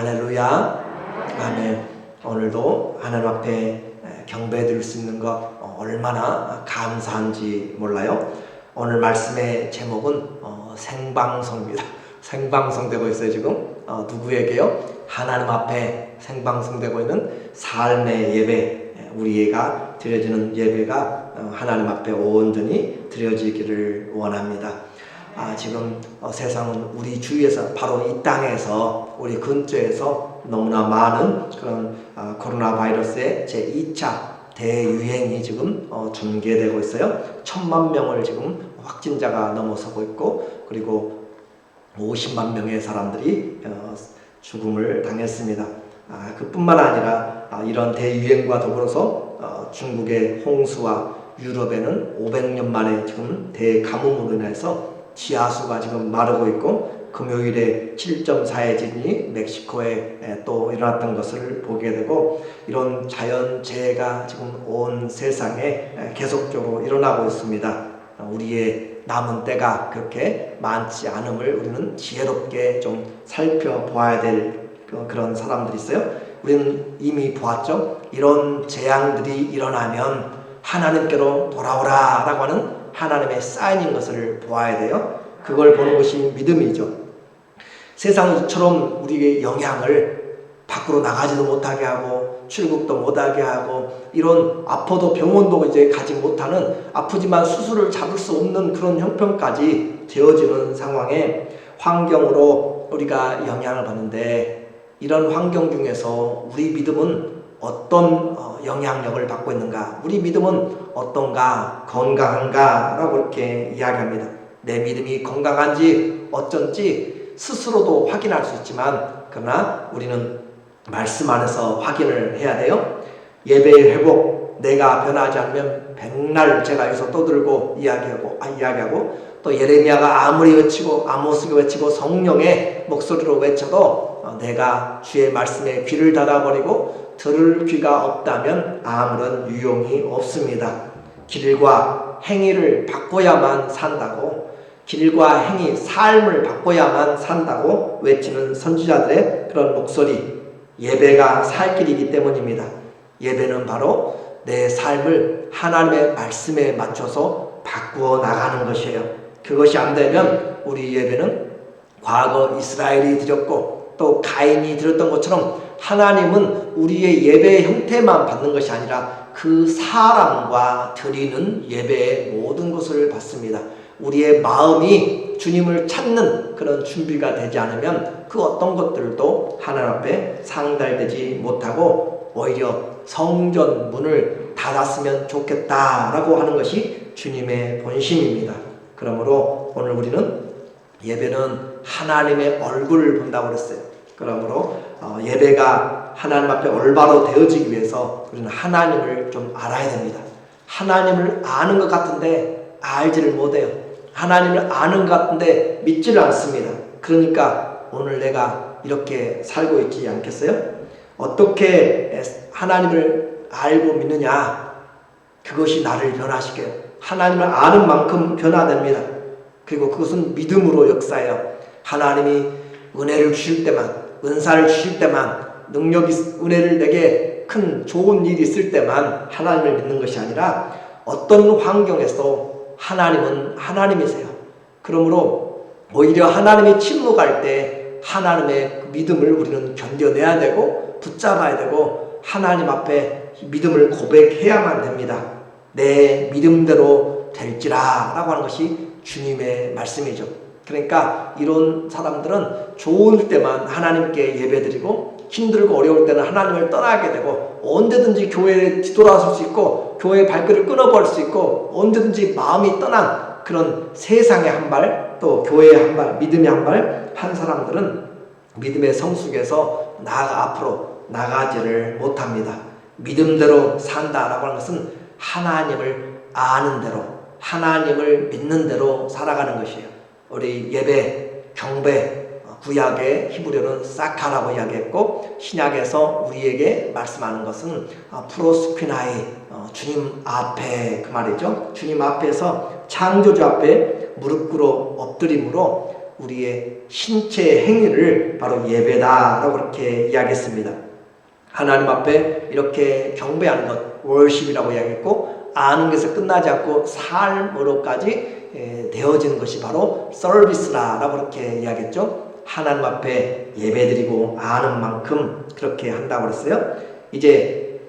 할렐루야. 아멘. 오늘도 하나님 앞에 경배 드릴 수 있는 것 얼마나 감사한지 몰라요. 오늘 말씀의 제목은 생방송입니다. 생방송되고 있어요 지금. 누구에게요? 하나님 앞에 생방송되고 있는 삶의 예배, 우리가 드려지는 예배가 하나님 앞에 온전히 드려지기를 원합니다. 지금 세상은 우리 주위에서, 바로 이 땅에서, 우리 근처에서 너무나 많은 그런 코로나 바이러스의 제2차 대유행이 지금 전개되고 있어요. 1000만 명을 지금 확진자가 넘어서고 있고, 그리고 50만 명의 사람들이 죽음을 당했습니다. 그뿐만 아니라 이런 대유행과 더불어서 중국의 홍수와 유럽에는 500년 만에 지금 대가뭄으로 인해서 지하수가 지금 마르고 있고, 금요일에 7.4의 지진이 멕시코에 또 일어났던 것을 보게 되고, 이런 자연재해가 지금 온 세상에 계속적으로 일어나고 있습니다. 우리의 남은 때가 그렇게 많지 않음을 우리는 지혜롭게 좀 살펴보아야 될 그런 사람들이 있어요. 우리는 이미 보았죠. 이런 재앙들이 일어나면 하나님께로 돌아오라 라고 하는 하나님의 사인인 것을 보아야 돼요. 그걸 보는 것이 믿음이죠. 세상은 이처럼 우리에게 영향을 밖으로 나가지도 못하게 하고, 출국도 못하게 하고, 이런 아파도 병원도 이제 가지 못하는, 아프지만 수술을 잡을 수 없는 그런 형편까지 되어지는 상황에, 환경으로 우리가 영향을 받는데, 이런 환경 중에서 우리 믿음은 어떤 영향력을 받고 있는가? 우리 믿음은 어떤가? 건강한가? 라고 이렇게 이야기합니다. 내 믿음이 건강한지 어쩐지 스스로도 확인할 수 있지만, 그러나 우리는 말씀 안에서 확인을 해야 돼요. 예배의 회복, 내가 변하지 않으면 백날 제가 여기서 떠들고 이야기하고, 또 예레미야가 아무리 외치고 아모스가 외치고 성령의 목소리로 외쳐도 내가 주의 말씀에 귀를 닫아버리고 들을 귀가 없다면 아무런 유용이 없습니다. 길과 행위를 바꿔야만 산다고, 길과 행위, 삶을 바꿔야만 산다고 외치는 선지자들의 그런 목소리, 예배가 살 길이기 때문입니다. 예배는 바로 내 삶을 하나님의 말씀에 맞춰서 바꾸어 나가는 것이에요. 그것이 안 되면 우리 예배는 과거 이스라엘이 드렸고 또 가인이 드렸던 것처럼, 하나님은 우리의 예배의 형태만 받는 것이 아니라 그 사람과 드리는 예배의 모든 것을 받습니다. 우리의 마음이 주님을 찾는 그런 준비가 되지 않으면 그 어떤 것들도 하나님 앞에 상달되지 못하고, 오히려 성전 문을 닫았으면 좋겠다라고 하는 것이 주님의 본심입니다. 그러므로 오늘 우리는 예배는 하나님의 얼굴을 본다고 그랬어요. 그러므로 예배가 하나님 앞에 올바로 되어지기 위해서 우리는 하나님을 좀 알아야 됩니다. 하나님을 아는 것 같은데 알지를 못해요. 하나님을 아는 것 같은데 믿지를 않습니다. 그러니까 오늘 내가 이렇게 살고 있지 않겠어요? 어떻게 하나님을 알고 믿느냐? 그것이 나를 변화시켜요. 하나님을 아는 만큼 변화됩니다. 그리고 그것은 믿음으로 역사해요. 하나님이 은혜를 주실 때만, 은사를 주실 때만, 은혜를 내게 큰 좋은 일이 있을 때만 하나님을 믿는 것이 아니라, 어떤 환경에서도 하나님은 하나님이세요. 그러므로 오히려 하나님이 침묵할 때 하나님의 믿음을 우리는 견뎌내야 되고 붙잡아야 되고, 하나님 앞에 믿음을 고백해야만 됩니다. 내 믿음대로 될지라 라고 하는 것이 주님의 말씀이죠. 그러니까 이런 사람들은 좋을 때만 하나님께 예배드리고, 힘들고 어려울 때는 하나님을 떠나게 되고, 언제든지 교회에 뒤돌아설 수 있고, 교회의 발걸음을 끊어버릴 수 있고, 언제든지 마음이 떠난 그런 세상의 한 발, 또 교회의 한 발, 믿음의 한 발 한 사람들은 믿음의 성숙에서 앞으로 나가지를 못합니다. 믿음대로 산다라고 하는 것은 하나님을 아는 대로, 하나님을 믿는 대로 살아가는 것이에요. 우리 예배, 경배, 구약의 히브리어는 사카라고 이야기했고, 신약에서 우리에게 말씀하는 것은 프로스퀴나이, 주님 앞에, 그 말이죠. 주님 앞에서, 창조주 앞에 무릎 꿇어 엎드림으로 우리의 신체 행위를 바로 예배다라고 그렇게 이야기했습니다. 하나님 앞에 이렇게 경배하는 것, 월십이라고 이야기했고, 아는 것에 끝나지 않고 삶으로까지 되어지는 것이 바로 서비스라고 그렇게 이야기했죠. 하나님 앞에 예배드리고 아는 만큼 그렇게 한다고 그랬어요. 이제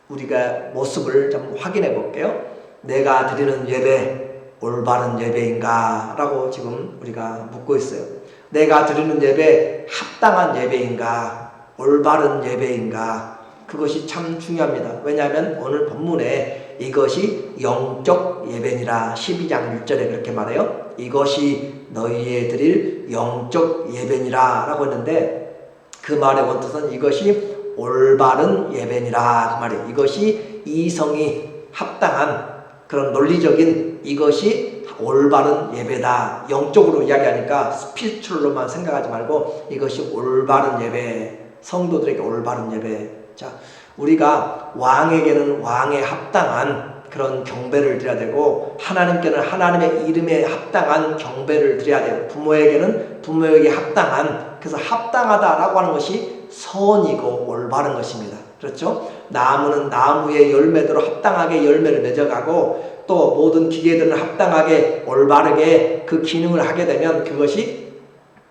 우리가 모습을 좀 확인해 볼게요. 내가 드리는 예배 올바른 예배인가? 라고 지금 우리가 묻고 있어요. 내가 드리는 예배 합당한 예배인가? 올바른 예배인가? 그것이 참 중요합니다. 왜냐하면 오늘 본문에 이것이 영적 예배니라 12장 1절에 그렇게 말해요. 이것이 너희에 드릴 영적 예배니라 라고 했는데, 그 말의 원뜻은 이것이 올바른 예배니라 그 말이에요. 이것이 이성이 합당한 그런 논리적인 이것이 올바른 예배다. 영적으로 이야기하니까 스피리추얼로만 생각하지 말고 이것이 올바른 예배, 성도들에게 올바른 예배. 자, 우리가 왕에게는 왕에 합당한 그런 경배를 드려야 되고, 하나님께는 하나님의 이름에 합당한 경배를 드려야 돼요. 부모에게는 부모에게 합당한, 그래서 합당하다라고 하는 것이 선이고 올바른 것입니다. 그렇죠? 나무는 나무의 열매대로 합당하게 열매를 맺어가고, 또 모든 기계들은 합당하게 올바르게 그 기능을 하게 되면 그것이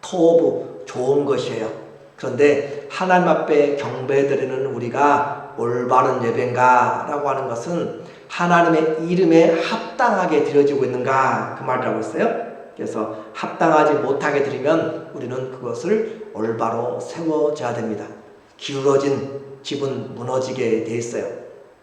토부, 좋은 것이에요. 그런데 하나님 앞에 경배드리는 우리가 올바른 예배인가 라고 하는 것은 하나님의 이름에 합당하게 드려지고 있는가, 그 말이라고 했어요. 그래서 합당하지 못하게 드리면 우리는 그것을 올바로 세워줘야 됩니다. 기울어진 집은 무너지게 돼 있어요.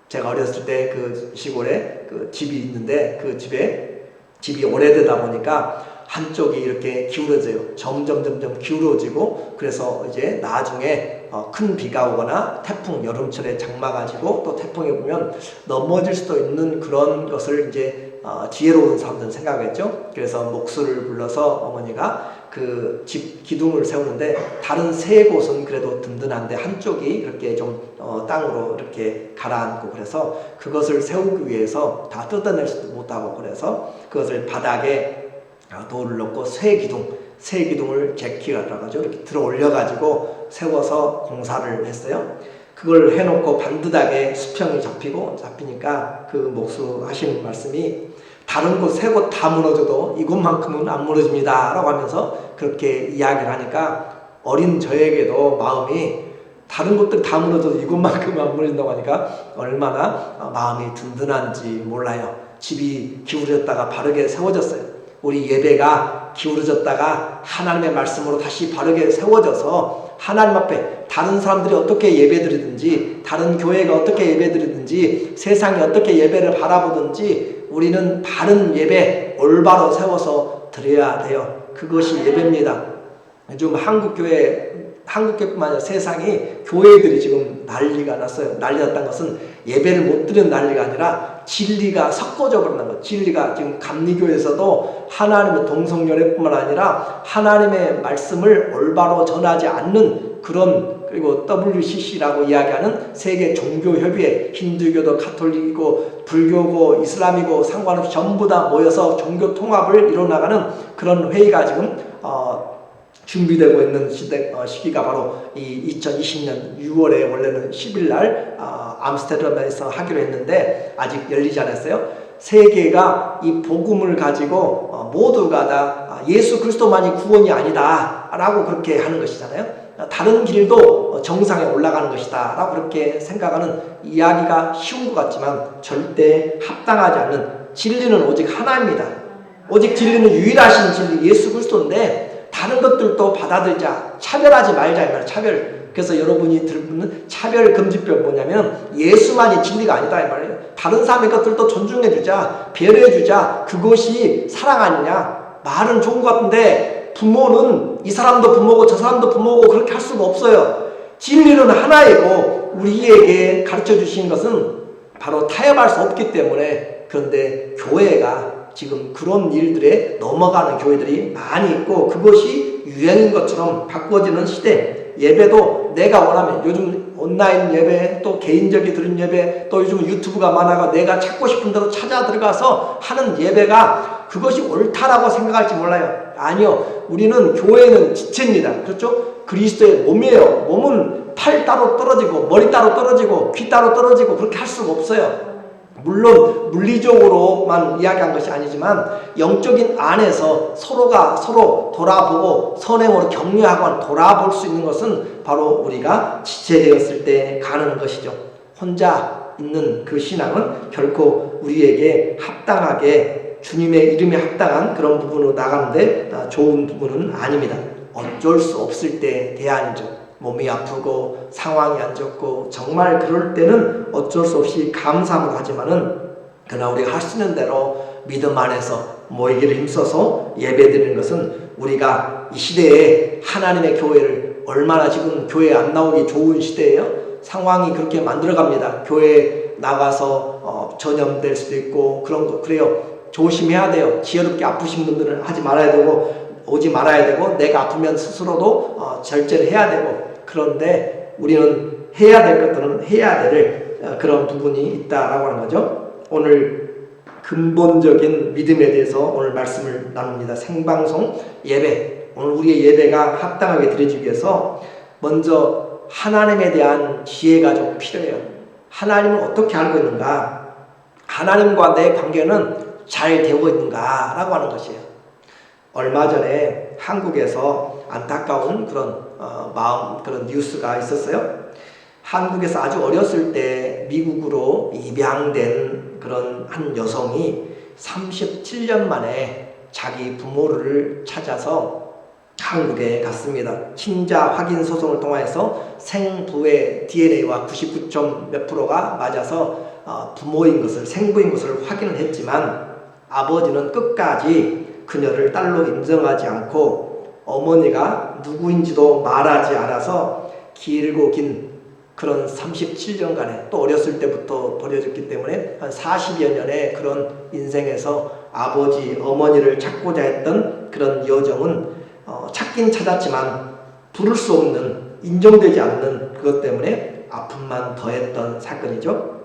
제가 어렸을 때 그 시골에 그 집이 있는데, 그 집이 오래되다 보니까 한쪽이 이렇게 기울어져요. 점점 기울어지고, 그래서 이제 나중에 큰 비가 오거나 태풍, 여름철에 장마가 지고 또 태풍이 오면 넘어질 수도 있는 그런 것을 이제 지혜로운 사람들은 생각했죠. 그래서 목수를 불러서 어머니가 그 집 기둥을 세우는데, 다른 세 곳은 그래도 든든한데 한쪽이 이렇게 좀 땅으로 이렇게 가라앉고, 그래서 그것을 세우기 위해서 다 뜯어낼 수도 못하고, 그래서 그것을 바닥에 돌을 넣고 새 기둥을 제키라고 하죠. 이렇게 들어 올려가지고 세워서 공사를 했어요. 그걸 해놓고 반듯하게 수평이 잡히니까 그 목수 하시는 말씀이, 다른 곳 세 곳 다 무너져도 이곳만큼은 안 무너집니다 라고 하면서 그렇게 이야기를 하니까, 어린 저에게도 마음이, 다른 곳들 다 무너져도 이곳만큼은 안 무너진다고 하니까 얼마나 마음이 든든한지 몰라요. 집이 기울어졌다가 바르게 세워졌어요. 우리 예배가 기울어졌다가 하나님의 말씀으로 다시 바르게 세워져서 하나님 앞에 다른 사람들이 어떻게 예배드리든지, 다른 교회가 어떻게 예배드리든지, 세상이 어떻게 예배를 바라보든지 우리는 바른 예배 올바로 세워서 드려야 돼요. 그것이 예배입니다. 요즘 한국교회뿐만 아니라 세상이, 교회들이 지금 난리가 났어요. 난리 났다는 것은 예배를 못 드리는 난리가 아니라 진리가 섞어져 버리는 것. 진리가 지금 감리교에서도 하나님의 동성연애뿐만 아니라 하나님의 말씀을 올바로 전하지 않는 그런, 그리고 WCC라고 이야기하는 세계 종교협의회, 힌두교도 카톨릭이고 불교고 이슬람이고 상관없이 전부 다 모여서 종교 통합을 이뤄나가는 그런 회의가 지금 준비되고 있는 시기가 바로 이 2020년 6월에 원래는 10일 날 암스테르담에서 하기로 했는데 아직 열리지 않았어요. 세계가 이 복음을 가지고 모두가 다 예수 그리스도만이 구원이 아니다 라고 그렇게 하는 것이잖아요. 다른 길도 정상에 올라가는 것이다 라고 그렇게 생각하는 이야기가 쉬운 것 같지만 절대 합당하지 않는, 진리는 오직 하나입니다. 오직 진리는 유일하신 진리 예수 그리스도인데, 다른 것들도 받아들이자, 차별하지 말자 이 말이에요. 차별. 그래서 여러분이 들은 차별금지법 뭐냐면 예수만이 진리가 아니다 이 말이에요. 다른 사람의 것들도 존중해주자, 배려해주자, 그것이 사랑 아니냐. 말은 좋은 것 같은데 부모는 이 사람도 부모고 저 사람도 부모고 그렇게 할 수가 없어요. 진리는 하나이고 우리에게 가르쳐 주신 것은 바로 타협할 수 없기 때문에. 그런데 교회가 지금 그런 일들에 넘어가는 교회들이 많이 있고 그것이 유행인 것처럼 바꿔지는 시대, 예배도 내가 원하면, 요즘 온라인 예배, 또 개인적인 드림 예배, 또 요즘 유튜브가 많아가 내가 찾고 싶은 대로 찾아 들어가서 하는 예배가 그것이 옳다라고 생각할지 몰라요. 아니요. 우리는 교회는 지체입니다. 그렇죠? 그리스도의 몸이에요. 몸은 팔 따로 떨어지고 머리 따로 떨어지고 귀 따로 떨어지고 그렇게 할 수가 없어요. 물론 물리적으로만 이야기한 것이 아니지만 영적인 안에서 서로가 서로 돌아보고 선행으로 격려하고 돌아볼 수 있는 것은 바로 우리가 지체되었을 때 가는 것이죠. 혼자 있는 그 신앙은 결코 우리에게 합당하게 주님의 이름에 합당한 그런 부분으로 나가는데 좋은 부분은 아닙니다. 어쩔 수 없을 때 대안이죠. 몸이 아프고 상황이 안 좋고 정말 그럴 때는 어쩔 수 없이 감사함으로 하지만은 그러나 우리가 할 수 있는 대로 믿음 안에서 모이기를 힘써서 예배드리는 것은 우리가 이 시대에 하나님의 교회를 얼마나 지금 교회 안 나오기 좋은 시대예요. 상황이 그렇게 만들어갑니다. 교회 나가서 전염될 수도 있고 그런 거 그래요. 조심해야 돼요. 지혜롭게 아프신 분들은 하지 말아야 되고 오지 말아야 되고 내가 아프면 스스로도 절제를 해야 되고 그런데 우리는 해야 될 것들은 해야 될 그런 부분이 있다라고 하는 거죠. 오늘 근본적인 믿음에 대해서 오늘 말씀을 나눕니다. 생방송 예배. 오늘 우리의 예배가 합당하게 드려지기 위해서 먼저 하나님에 대한 지혜가 좀 필요해요. 하나님을 어떻게 알고 있는가? 하나님과 내 관계는 잘 되고 있는가? 라고 하는 것이에요. 얼마 전에 한국에서 안타까운 그런 그런 뉴스가 있었어요. 한국에서 아주 어렸을 때 미국으로 입양된 그런 한 여성이 37년 만에 자기 부모를 찾아서 한국에 갔습니다. 친자 확인 소송을 통해서 생부의 DNA와 99. 몇 %가 맞아서 부모인 것을, 생부인 것을 확인을 했지만 아버지는 끝까지 그녀를 딸로 인정하지 않고 어머니가 누구인지도 말하지 않아서 길고 긴 그런 37년간에 또 어렸을 때부터 버려졌기 때문에 한 40여 년의 그런 인생에서 아버지, 어머니를 찾고자 했던 그런 여정은 찾긴 찾았지만 부를 수 없는, 인정되지 않는 그것 때문에 아픔만 더했던 사건이죠.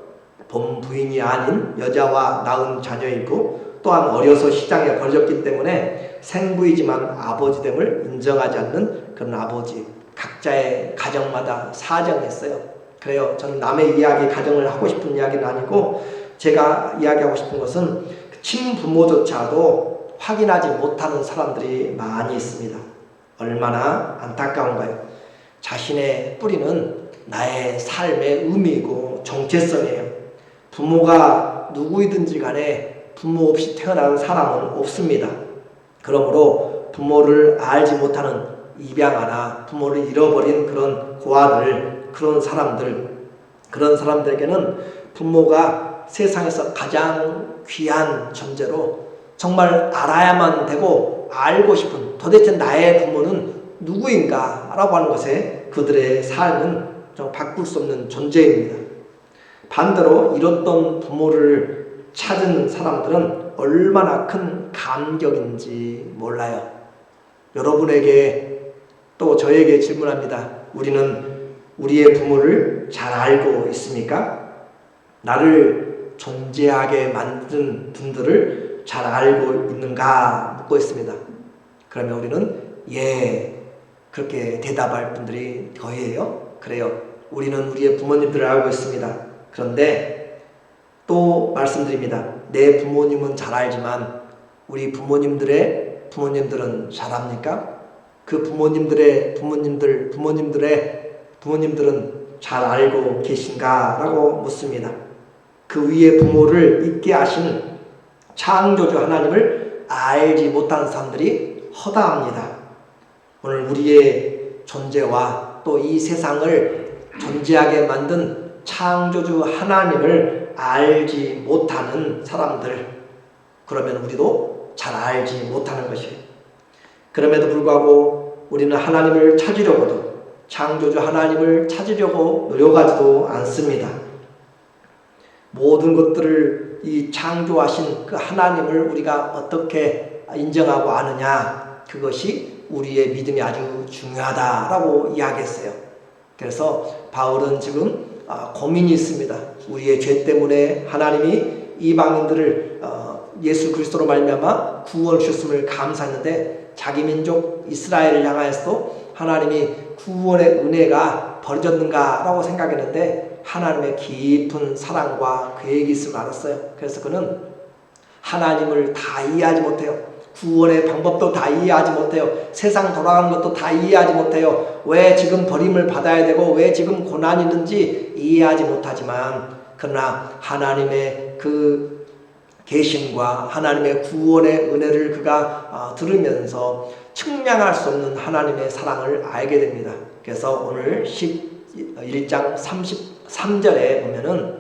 본 부인이 아닌 여자와 낳은 자녀이고 또한 어려서 시장에 버려졌기 때문에 생부이지만 아버지됨을 인정하지 않는 그런 아버지. 각자의 가정마다 사정이 있어요. 그래요. 저는 남의 이야기, 가정을 하고 싶은 이야기는 아니고 제가 이야기하고 싶은 것은 친부모조차도 확인하지 못하는 사람들이 많이 있습니다. 얼마나 안타까운가요? 자신의 뿌리는 나의 삶의 의미이고 정체성이에요. 부모가 누구이든지 간에 부모 없이 태어난 사람은 없습니다. 그러므로 부모를 알지 못하는 입양아나 부모를 잃어버린 그런 고아들, 그런 사람들에게는 부모가 세상에서 가장 귀한 존재로 정말 알아야만 되고 알고 싶은 도대체 나의 부모는 누구인가 라고 하는 것에 그들의 삶은 좀 바꿀 수 없는 존재입니다. 반대로 잃었던 부모를 찾은 사람들은 얼마나 큰 감격인지 몰라요. 여러분에게 또 저에게 질문합니다. 우리는 우리의 부모를 잘 알고 있습니까? 나를 존재하게 만든 분들을 잘 알고 있는가 묻고 있습니다. 그러면 우리는 예, 그렇게 대답할 분들이 거의예요. 그래요. 우리는 우리의 부모님들을 알고 있습니다. 그런데 또 말씀드립니다. 내 부모님은 잘 알지만 우리 부모님들은 잘 압니까? 그 부모님들의 부모님들은 잘 알고 계신가? 라고 묻습니다. 그 위에 부모를 있게 하신 창조주 하나님을 알지 못하는 사람들이 허다합니다. 오늘 우리의 존재와 또 이 세상을 존재하게 만든 창조주 하나님을 알지 못하는 사람들, 그러면 우리도 잘 알지 못하는 것이에요. 그럼에도 불구하고 우리는 하나님을 찾으려고도 창조주 하나님을 찾으려고 노력하지도 않습니다. 모든 것들을 이 창조하신 그 하나님을 우리가 어떻게 인정하고 아느냐, 그것이 우리의 믿음이 아주 중요하다라고 이야기했어요. 그래서 바울은 지금 고민이 있습니다. 우리의 죄 때문에 하나님이 이방인들을 예수 그리스도로 말미암아 구원 주셨음을 감사했는데 자기 민족 이스라엘을 향하여서도 하나님이 구원의 은혜가 버려졌는가라고 생각했는데 하나님의 깊은 사랑과 계획이 있음을 알았어요. 그래서 그는 하나님을 다 이해하지 못해요. 구원의 방법도 다 이해하지 못해요. 세상 돌아가는 것도 다 이해하지 못해요. 왜 지금 버림을 받아야 되고 왜 지금 고난이 있는지 이해하지 못하지만 그러나 하나님의 그 계심과 하나님의 구원의 은혜를 그가 들으면서 측량할 수 없는 하나님의 사랑을 알게 됩니다. 그래서 오늘 11장 33절에 보면은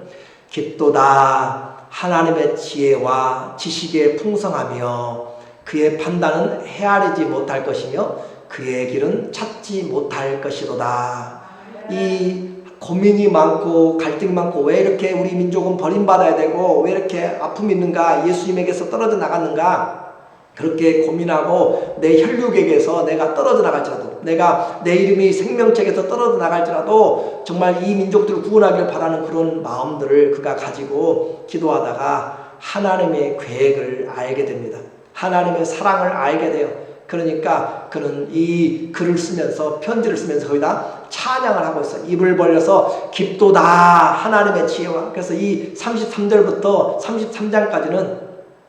깊도다 하나님의 지혜와 지식에 풍성하며 그의 판단은 헤아리지 못할 것이며 그의 길은 찾지 못할 것이로다. 이 고민이 많고 갈등이 많고 왜 이렇게 우리 민족은 버림받아야 되고 왜 이렇게 아픔이 있는가, 예수님에게서 떨어져 나갔는가, 그렇게 고민하고 내 혈육에게서 내가 떨어져 나갈지라도, 내가 내 이름이 생명책에서 떨어져 나갈지라도 정말 이 민족들을 구원하길 바라는 그런 마음들을 그가 가지고 기도하다가 하나님의 계획을 알게 됩니다. 하나님의 사랑을 알게 돼요. 그러니까 그는 이 글을 쓰면서, 편지를 쓰면서 거기다 찬양을 하고 있어요. 입을 벌려서 깊도다 하나님의 지혜와. 그래서 이 33절부터 33장까지는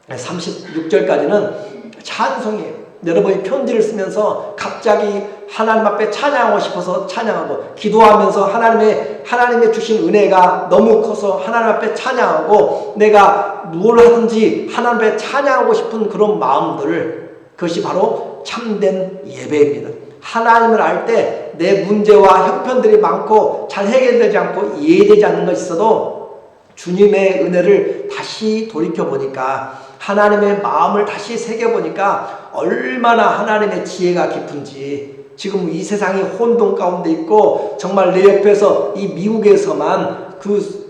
36절까지는 찬송이에요. 여러분이 편지를 쓰면서 갑자기 하나님 앞에 찬양하고 싶어서 찬양하고, 기도하면서 하나님의 주신 은혜가 너무 커서 하나님 앞에 찬양하고, 내가 뭘 하든지 하나님 앞에 찬양하고 싶은 그런 마음들을, 그것이 바로 참된 예배입니다. 하나님을 알 때 내 문제와 형편들이 많고 잘 해결되지 않고 이해되지 않는 것이 있어도 주님의 은혜를 다시 돌이켜보니까, 하나님의 마음을 다시 새겨보니까 얼마나 하나님의 지혜가 깊은지. 지금 이 세상이 혼돈 가운데 있고 정말 내 옆에서 이 미국에서만 그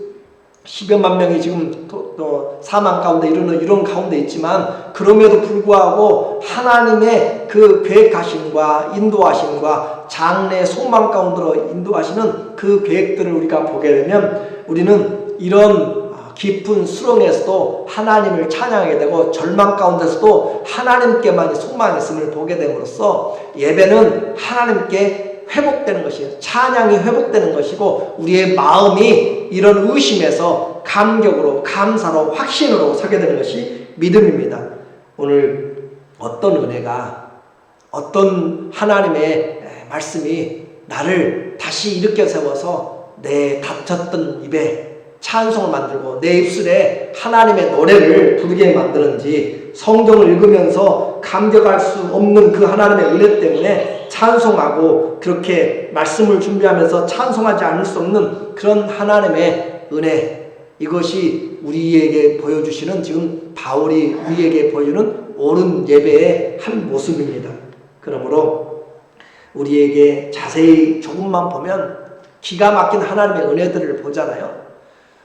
10여만 명이 지금 사망 가운데 이런 가운데 있지만, 그럼에도 불구하고 하나님의 그 계획하심과 인도하심과 장래 소망 가운데로 인도하시는 그 계획들을 우리가 보게 되면 우리는 이런 깊은 수렁에서도 하나님을 찬양하게 되고 절망 가운데서도 하나님께만이 소망이 있음을 보게 됨으로써 예배는 하나님께 회복되는 것이에요. 찬양이 회복되는 것이고 우리의 마음이 이런 의심에서 감격으로, 감사로, 확신으로 서게 되는 것이 믿음입니다. 오늘 어떤 은혜가, 어떤 하나님의 말씀이 나를 다시 일으켜 세워서 내 닫혔던 입에 찬송을 만들고 내 입술에 하나님의 노래를 부르게 만드는지, 성경을 읽으면서 감격할 수 없는 그 하나님의 은혜 때문에 찬송하고 그렇게 말씀을 준비하면서 찬송하지 않을 수 없는 그런 하나님의 은혜, 이것이 우리에게 보여주시는, 지금 바울이 우리에게 보여주는 옳은 예배의 한 모습입니다. 그러므로 우리에게 자세히 조금만 보면 기가 막힌 하나님의 은혜들을 보잖아요.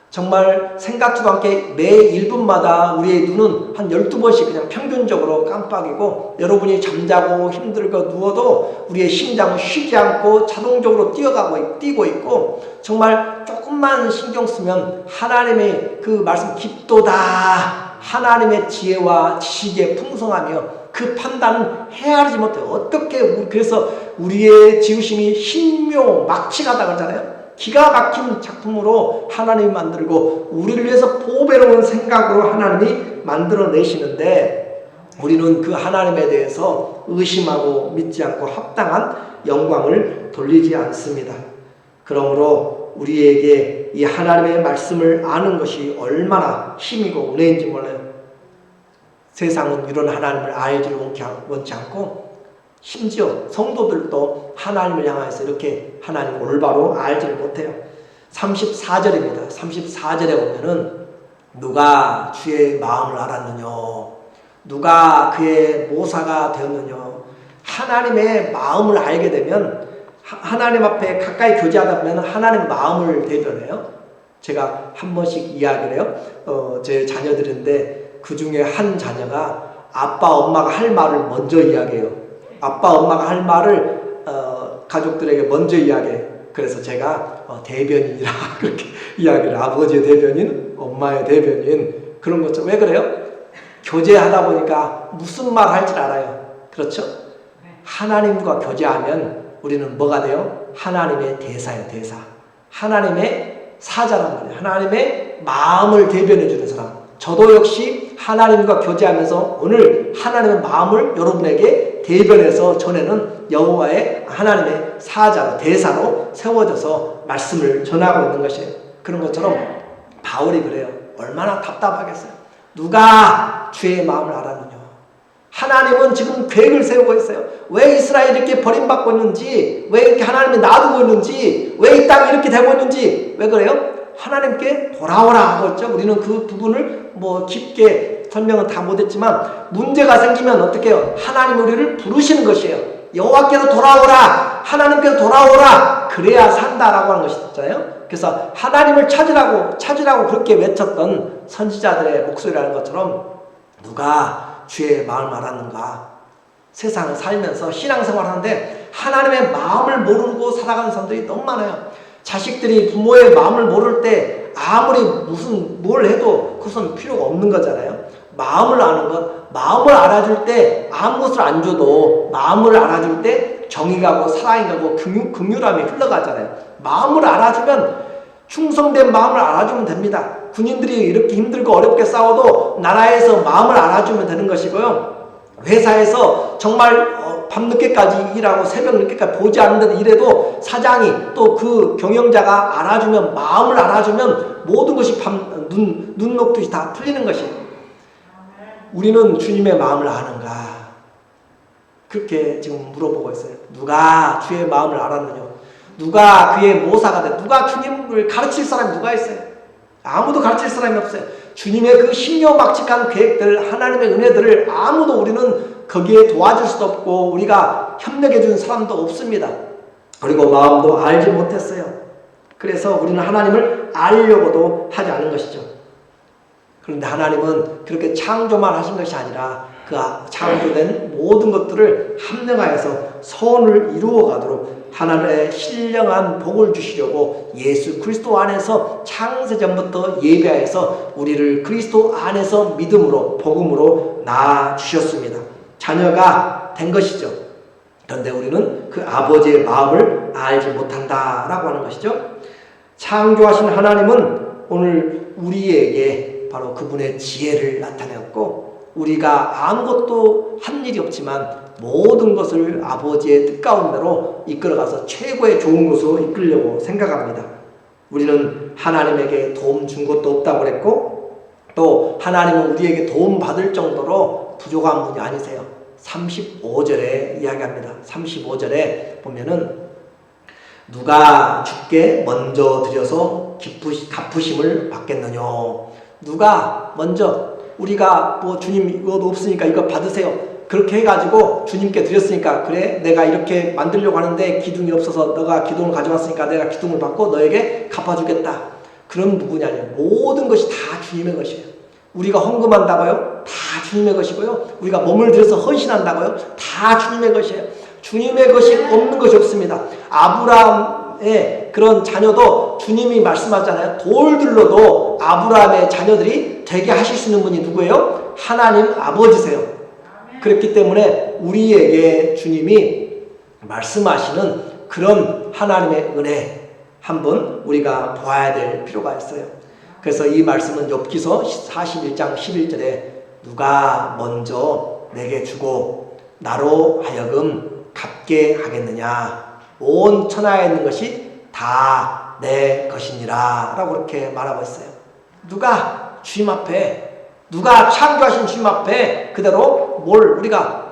정말 생각지도 않게 매 1분마다 우리의 눈은 한 12번씩 그냥 평균적으로 깜빡이고, 여러분이 잠자고 힘들고 누워도 우리의 심장은 쉬지 않고 자동적으로 뛰고 있고, 정말 조금만 신경 쓰면 하나님의 그 말씀 깊도다 하나님의 지혜와 지식에 풍성하며 그 판단은 헤아리지 못해요. 어떻게, 그래서 우리의 지으심이 신묘 막측하다 그러잖아요. 기가 막힌 작품으로 하나님이 만들고 우리를 위해서 보배로운 생각으로 하나님이 만들어내시는데, 우리는 그 하나님에 대해서 의심하고 믿지 않고 합당한 영광을 돌리지 않습니다. 그러므로 우리에게 이 하나님의 말씀을 아는 것이 얼마나 힘이고 은혜인지 몰라요. 세상은 이런 하나님을 알지 원치 않고, 심지어 성도들도 하나님을 향해서 이렇게 하나님을 올바로 알지를 못해요. 34절입니다. 34절에 보면은 누가 주의 마음을 알았느냐, 누가 그의 모사가 되었느냐. 하나님의 마음을 알게 되면, 하나님 앞에 가까이 교제하다 보면 하나님 마음을 대변해요. 제가 한 번씩 이야기를 해요. 제 자녀들인데 그 중에 한 자녀가 아빠 엄마가 할 말을 먼저 이야기해요. 아빠 엄마가 할 말을 가족들에게 먼저 이야기해요. 그래서 제가 대변인이라 그렇게 이야기를, 아버지의 대변인, 엄마의 대변인, 그런 것처럼. 왜 그래요? 교제하다 보니까 무슨 말 할 줄 알아요. 그렇죠? 하나님과 교제하면 우리는 뭐가 돼요? 하나님의 대사예요. 대사. 하나님의 사자란 말이에요. 하나님의 마음을 대변해 주는 사람. 저도 역시 하나님과 교제하면서 오늘 하나님의 마음을 여러분에게 대변해서 전에는 여호와의 하나님의 사자로, 대사로 세워져서 말씀을 전하고 있는 것이에요. 그런 것처럼 바울이 그래요. 얼마나 답답하겠어요. 누가 주의 마음을 알았느냐. 하나님은 지금 계획을 세우고 있어요. 왜 이스라엘이 이렇게 버림받고 있는지, 왜 이렇게 하나님이 놔두고 있는지, 왜 이 땅이 이렇게 되고 있는지, 왜 그래요? 하나님께 돌아오라 하고 있죠. 우리는 그 부분을 깊게 설명은 다 못했지만, 문제가 생기면 어떻게 해요? 하나님 우리를 부르시는 것이에요. 여호와께로 돌아오라, 하나님께로 돌아오라, 그래야 산다라고 하는 것이잖아요. 그래서 하나님을 찾으라고 그렇게 외쳤던 선지자들의 목소리라는 것처럼, 누가 주의 마음을 알았는가? 세상을 살면서 신앙생활 하는데 하나님의 마음을 모르고 살아가는 사람들이 너무 많아요. 자식들이 부모의 마음을 모를 때 아무리 뭘 해도 그것은 필요가 없는 거잖아요. 마음을 아는 것, 마음을 알아줄 때 아무것을 안 줘도 마음을 알아줄 때 정이 가고 사랑이 가고 긍휼함이 흘러가잖아요. 마음을 알아주면, 충성된 마음을 알아주면 됩니다. 군인들이 이렇게 힘들고 어렵게 싸워도 나라에서 마음을 알아주면 되는 것이고요. 회사에서 정말 밤늦게까지 일하고 새벽 늦게까지 보지 않는데도 일해도 사장이 또 그 경영자가 알아주면, 마음을 알아주면 모든 것이 눈 녹듯이 다 풀리는 것이에요. 우리는 주님의 마음을 아는가? 그렇게 지금 물어보고 있어요. 누가 주의 마음을 알았느냐? 누가 그의 모사가 돼? 누가 주님을 가르칠 사람이 누가 있어요? 아무도 가르칠 사람이 없어요. 주님의 그 신묘막측한 계획들, 하나님의 은혜들을 아무도 우리는 거기에 도와줄 수도 없고 우리가 협력해 주는 사람도 없습니다. 그리고 마음도 알지 못했어요. 그래서 우리는 하나님을 알려고도 하지 않은 것이죠. 그런데 하나님은 그렇게 창조만 하신 것이 아니라 그 창조된 모든 것들을 합력하여서 선을 이루어 가도록 하나님의 신령한 복을 주시려고 예수 그리스도 안에서 창세전부터 예배하여서 우리를 그리스도 안에서 믿음으로 복음으로 낳아주셨습니다. 자녀가 된 것이죠. 그런데 우리는 그 아버지의 마음을 알지 못한다라고 하는 것이죠. 창조하신 하나님은 오늘 우리에게 바로 그분의 지혜를 나타내었고, 우리가 아무것도 한 일이 없지만 모든 것을 아버지의 뜻 가운데로 이끌어가서 최고의 좋은 곳으로 이끌려고 생각합니다. 우리는 하나님에게 도움 준 것도 없다고 그랬고, 또 하나님은 우리에게 도움 받을 정도로 부족한 분이 아니세요. 35절에 이야기합니다. 35절에 보면은 누가 주께 먼저 드려서 갚으심을 받겠느냐. 누가 먼저, 우리가 주님 이거도 없으니까 이거 받으세요, 그렇게 해가지고 주님께 드렸으니까, 그래 내가 이렇게 만들려고 하는데 기둥이 없어서 너가 기둥을 가져왔으니까 내가 기둥을 받고 너에게 갚아주겠다, 그런 부분이 아니에요. 모든 것이 다 주님의 것이에요. 우리가 헌금한다고요? 다 주님의 것이고요. 우리가 몸을 들여서 헌신한다고요? 다 주님의 것이에요. 주님의 것이 없는 것이 없습니다. 아브라함의 그런 자녀도 주님이 말씀하잖아요. 돌들로도 아브라함의 자녀들이 되게 하실 수 있는 분이 누구예요? 하나님 아버지세요. 그렇기 때문에 우리에게 주님이 말씀하시는 그런 하나님의 은혜 한번 우리가 보아야 될 필요가 있어요. 그래서 이 말씀은 욥기서 41장 11절에 누가 먼저 내게 주고 나로 하여금 갚게 하겠느냐, 온 천하에 있는 것이 다 내 것이니라 라고 그렇게 말하고 있어요. 누가 주님 앞에, 누가 창조하신 주님 앞에 그대로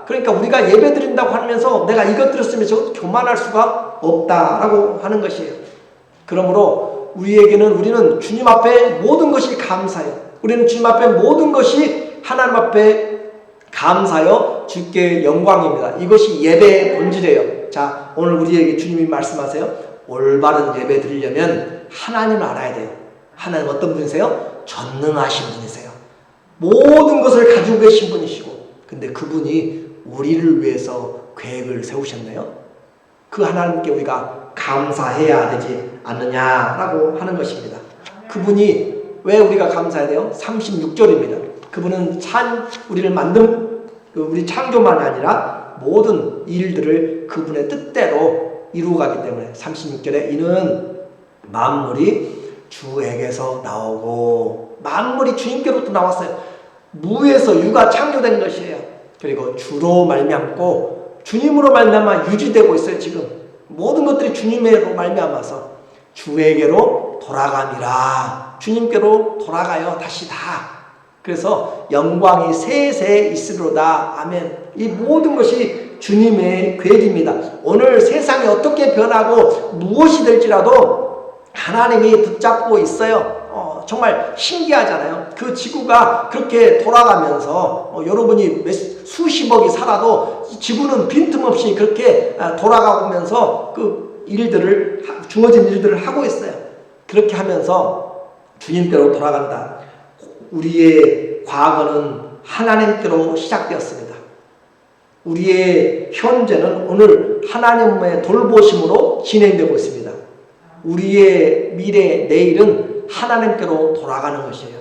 그러니까 우리가 예배 드린다고 하면서 내가 이것 드렸으면 저 교만할 수가 없다라고 하는 것이에요. 그러므로 우리는 주님 앞에 모든 것이 감사해요. 우리는 주님 앞에 모든 것이 하나님 앞에 감사하여 주께 영광입니다. 이것이 예배의 본질이에요. 자, 오늘 우리에게 주님이 말씀하세요. 올바른 예배 드리려면 하나님을 알아야 돼요. 하나님 어떤 분이세요? 전능하신 분이세요. 모든 것을 가지고 계신 분이시고, 근데 그분이 우리를 위해서 계획을 세우셨네요. 그 하나님께 우리가 감사해야 되지 않느냐라고 하는 것입니다. 그분이 왜 우리가 감사해야 돼요? 36절입니다. 그분은 우리를 만든 우리 창조만이 아니라 모든 일들을 그분의 뜻대로 이루어가기 때문에 36절에 이는 만물이 주에게서 나오고, 만물이 주님께로부터 나왔어요. 무에서 유가 창조된 것이에요. 그리고 주로 말미암고 주님으로 말미암아 유지되고 있어요. 지금 모든 것들이 주님으로 말미암아서 주에게로 돌아감이라. 주님께로 돌아가요. 다시 다. 그래서 영광이 세세 있으로다. 아멘. 이 모든 것이 주님의 계획입니다. 오늘 세상이 어떻게 변하고 무엇이 될지라도 하나님이 붙잡고 있어요. 정말 신기하잖아요. 그 지구가 그렇게 돌아가면서 여러분이 수십억이 살아도 지구는 빈틈없이 그렇게 돌아가면서 그 일들을, 주어진 일들을 하고 있어요. 그렇게 하면서 주님께로 돌아간다. 우리의 과거는 하나님께로 시작되었습니다. 우리의 현재는 오늘 하나님의 돌보심으로 진행되고 있습니다. 우리의 미래, 내일은 하나님께로 돌아가는 것이에요.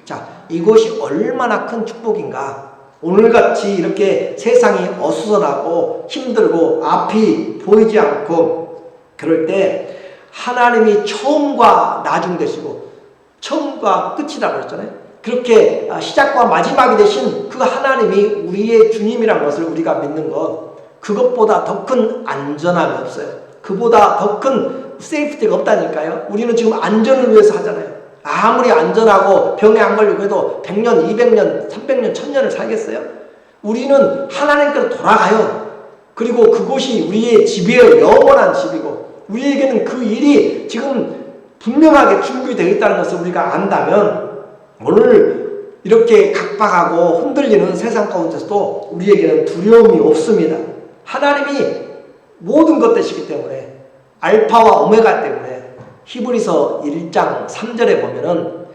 자, 이것이 얼마나 큰 축복인가. 오늘같이 이렇게 세상이 어수선하고 힘들고 앞이 보이지 않고 그럴 때 하나님이 처음과 나중 되시고 처음과 끝이라고 그랬잖아요. 그렇게 시작과 마지막이 되신 그 하나님이 우리의 주님이라는 것을 우리가 믿는 것, 그것보다 더 큰 안전함이 없어요. 그보다 더 큰 세이프티가 없다니까요. 우리는 지금 안전을 위해서 하잖아요. 아무리 안전하고 병에 안 걸리고 해도 100년, 200년, 300년, 1000년을 살겠어요? 우리는 하나님께로 돌아가요. 그리고 그곳이 우리의 집이에요. 영원한 집이고 우리에게는 그 일이 지금 분명하게 준비되어 있다는 것을 우리가 안다면 오늘 이렇게 각박하고 흔들리는 세상 가운데서도 우리에게는 두려움이 없습니다. 하나님이 모든 것 되시기 때문에, 알파와 오메가 때문에 히브리서 1장 3절에 보면은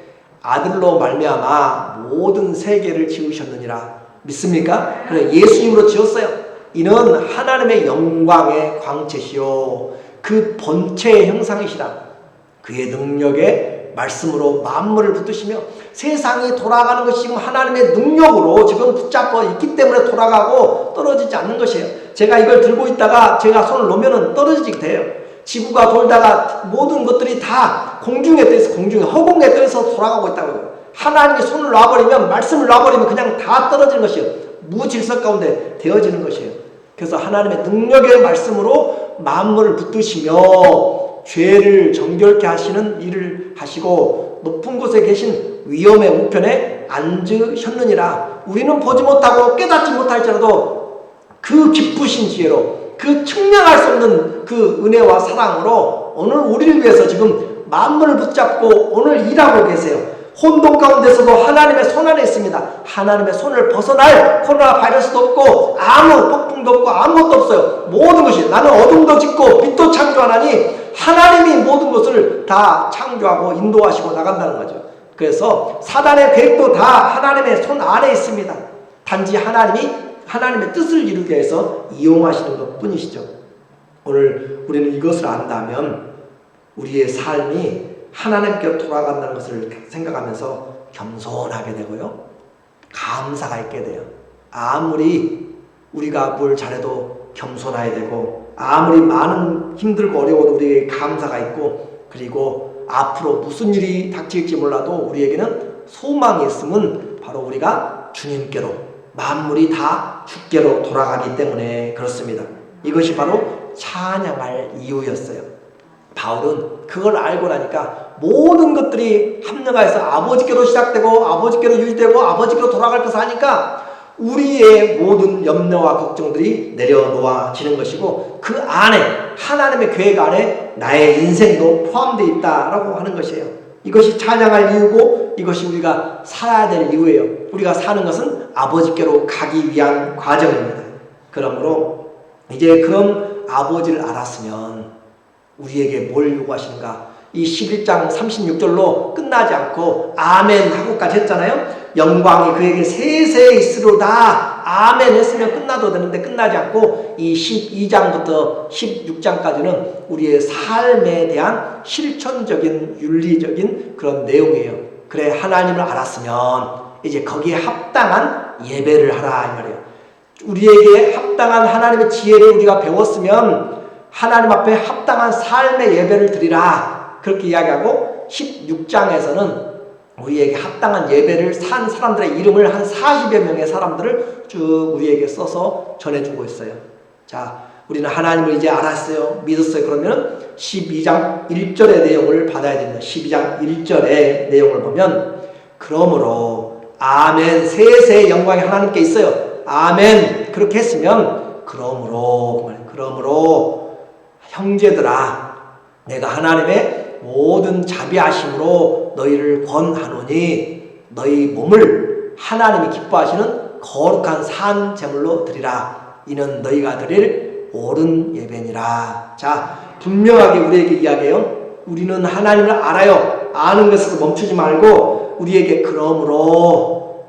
아들로 말미암아 모든 세계를 지으셨느니라. 믿습니까? 그래, 예수님으로 지었어요. 이는 하나님의 영광의 광채시요 그 본체의 형상이시라. 그의 능력에 말씀으로 만물을 붙드시며 세상이 돌아가는 것이 지금 하나님의 능력으로 지금 붙잡고 있기 때문에 돌아가고 떨어지지 않는 것이에요. 제가 이걸 들고 있다가 제가 손을 놓으면 떨어지게 돼요. 지구가 돌다가 모든 것들이 다 공중에 떠있어, 공중에 허공에 떠있어 돌아가고 있다고요. 하나님이 손을 놔버리면, 말씀을 놔버리면 그냥 다 떨어지는 것이에요. 무질서 가운데 되어지는 것이에요. 그래서 하나님의 능력의 말씀으로 만물을 붙드시며 죄를 정결케 하시는 일을 하시고 높은 곳에 계신 위엄의 우편에 앉으셨느니라. 우리는 보지 못하고 깨닫지 못할지라도 그 기쁘신 지혜로, 그 측량할 수 없는 그 은혜와 사랑으로 오늘 우리를 위해서 지금 만물을 붙잡고 오늘 일하고 계세요. 혼돈 가운데서도 하나님의 손 안에 있습니다. 하나님의 손을 벗어날 코로나 바이러스도 없고 아무 폭풍도 없고 아무것도 없어요. 모든 것이, 나는 어둠도 짓고 빛도 창조하나니 하나님이 모든 것을 다 창조하고 인도하시고 나간다는 거죠. 그래서 사단의 계획도 다 하나님의 손 안에 있습니다. 단지 하나님의 뜻을 이루기 위해서 이용하시는 것 뿐이시죠. 오늘 우리는 이것을 안다면 우리의 삶이 하나님께 돌아간다는 것을 생각하면서 겸손하게 되고요, 감사가 있게 돼요. 아무리 우리가 뭘 잘해도 겸손해야 되고, 아무리 많은 힘들고 어려워도 우리에게 감사가 있고, 그리고 앞으로 무슨 일이 닥칠지 몰라도 우리에게는 소망이 있음은 바로 우리가 주님께로, 만물이 다 주께로 돌아가기 때문에 그렇습니다. 이것이 바로 찬양할 이유였어요. 바울은 그걸 알고 나니까 모든 것들이 합력하여서 아버지께로 시작되고 아버지께로 유지되고 아버지께로 돌아갈 것을 하니까 우리의 모든 염려와 걱정들이 내려놓아지는 것이고, 그 안에 하나님의 계획 안에 나의 인생도 포함되어 있다라고 하는 것이에요. 이것이 찬양할 이유고 이것이 우리가 살아야 될 이유예요. 우리가 사는 것은 아버지께로 가기 위한 과정입니다. 그러므로 이제 그런 아버지를 알았으면 우리에게 뭘 요구하시는가? 이 11장 36절로 끝나지 않고 아멘 하고까지 했잖아요. 영광이 그에게 세세 있으로다. 아멘 했으면 끝나도 되는데 끝나지 않고 이 12장부터 16장까지는 우리의 삶에 대한 실천적인 윤리적인 그런 내용이에요. 그래, 하나님을 알았으면 이제 거기에 합당한 예배를 하라 이 말이에요. 우리에게 합당한 하나님의 지혜를 우리가 배웠으면 하나님 앞에 합당한 삶의 예배를 드리라 그렇게 이야기하고, 16장에서는 우리에게 합당한 예배를 산 사람들의 이름을 한 40여 명의 사람들을 쭉 우리에게 써서 전해주고 있어요. 자, 우리는 하나님을 이제 알았어요. 믿었어요. 그러면 12장 1절의 내용을 받아야 됩니다. 12장 1절의 내용을 보면, 그러므로 아멘, 세세의 영광이 하나님께 있어요. 아멘. 그렇게 했으면 그러므로 형제들아, 내가 하나님의 모든 자비하심으로 너희를 권하노니 너희 몸을 하나님이 기뻐하시는 거룩한 산 제물로 드리라. 이는 너희가 드릴 옳은 예배니라. 자, 분명하게 우리에게 이야기해요. 우리는 하나님을 알아요. 아는 것에서 멈추지 말고 우리에게 그러므로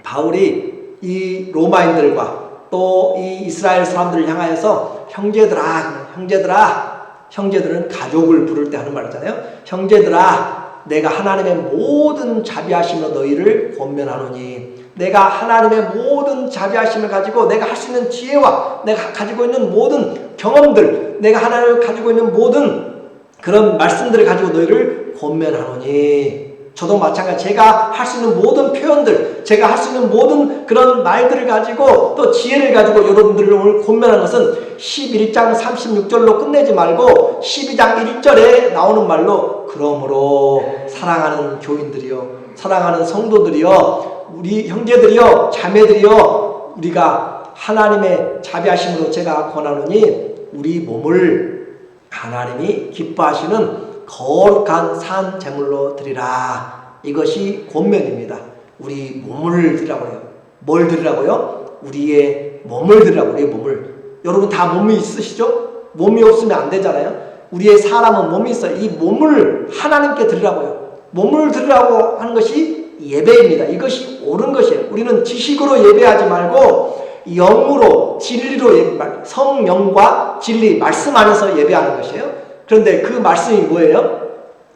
바울이 이 로마인들과 또 이 이스라엘 사람들을 향하여서 형제들은 가족을 부를 때 하는 말이잖아요. 형제들아, 내가 하나님의 모든 자비하심으로 너희를 권면하노니, 내가 하나님의 모든 자비하심을 가지고 내가 할 수 있는 지혜와 내가 가지고 있는 모든 경험들, 내가 하나님을 가지고 있는 모든 그런 말씀들을 가지고 너희를 권면하노니, 저도 마찬가지 제가 할 수 있는 모든 표현들, 제가 할 수 있는 모든 그런 말들을 가지고 또 지혜를 가지고 여러분들을 오늘 권면하는 것은 11장 36절로 끝내지 말고 12장 1절에 나오는 말로, 그러므로 사랑하는 교인들이요, 사랑하는 성도들이요, 우리 형제들이요, 자매들이요, 우리가 하나님의 자비하심으로 제가 권하노니 우리 몸을 하나님이 기뻐하시는 거룩한 산 제물로 드리라. 이것이 권면입니다. 우리 몸을 드리라고 해요. 뭘 드리라고요? 우리의 몸을 드리라고. 우리의 몸을. 여러분 다 몸이 있으시죠? 몸이 없으면 안 되잖아요. 우리의 사람은 몸이 있어요. 이 몸을 하나님께 드리라고요. 몸을 드리라고 하는 것이 예배입니다. 이것이 옳은 것이에요. 우리는 지식으로 예배하지 말고 영으로, 진리로 성령과 진리, 말씀 안에서 예배하는 것이에요. 그런데 그 말씀이 뭐예요?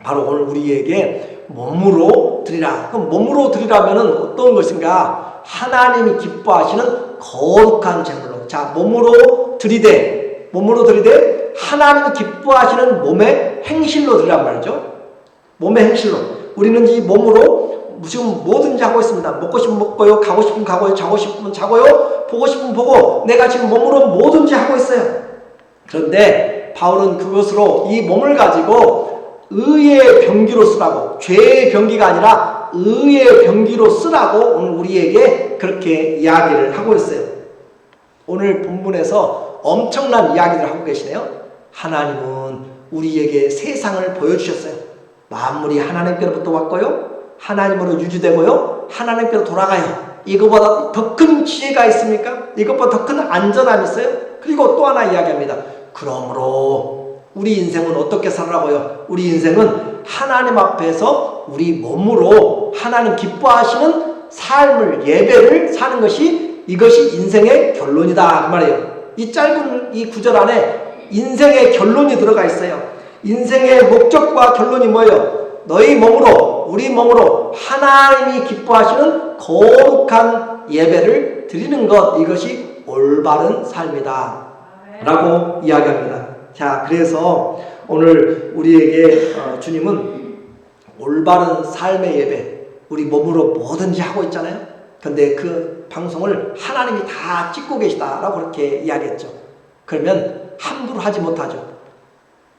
바로 오늘 우리에게 몸으로 드리라. 그럼 몸으로 드리라면은 어떤 것인가? 하나님이 기뻐하시는 거룩한 제물로. 자, 몸으로 드리되 하나님이 기뻐하시는 몸의 행실로 드리란 말이죠. 몸의 행실로. 우리는 이 몸으로 지금 뭐든지 하고 있습니다. 먹고 싶으면 먹고요, 가고 싶으면 가고요, 자고 싶으면 자고요, 보고 싶으면 보고, 내가 지금 몸으로 뭐든지 하고 있어요. 그런데 바울은 그것으로 이 몸을 가지고 의의 병기로 쓰라고, 죄의 병기가 아니라 의의 병기로 쓰라고 오늘 우리에게 그렇게 이야기를 하고 있어요. 오늘 본문에서 엄청난 이야기를 하고 계시네요. 하나님은 우리에게 세상을 보여주셨어요. 만물이 하나님께로부터 왔고요, 하나님으로 유지되고요, 하나님께로 돌아가요. 이것보다 더 큰 지혜가 있습니까? 이것보다 더 큰 안전함이 있어요? 그리고 또 하나 이야기합니다. 그러므로 우리 인생은 어떻게 살라고요? 우리 인생은 하나님 앞에서 우리 몸으로 하나님 기뻐하시는 삶을, 예배를 사는 것이, 이것이 인생의 결론이다 그 말이에요. 이 짧은 이 구절 안에 인생의 결론이 들어가 있어요. 인생의 목적과 결론이 뭐예요? 너희 몸으로, 우리 몸으로 하나님이 기뻐하시는 거룩한 예배를 드리는 것, 이것이 올바른 삶이다 라고 이야기합니다. 자, 그래서 오늘 우리에게 주님은 올바른 삶의 예배, 우리 몸으로 뭐든지 하고 있잖아요. 근데 그 방송을 하나님이 다 찍고 계시다라고 그렇게 이야기했죠. 그러면 함부로 하지 못하죠.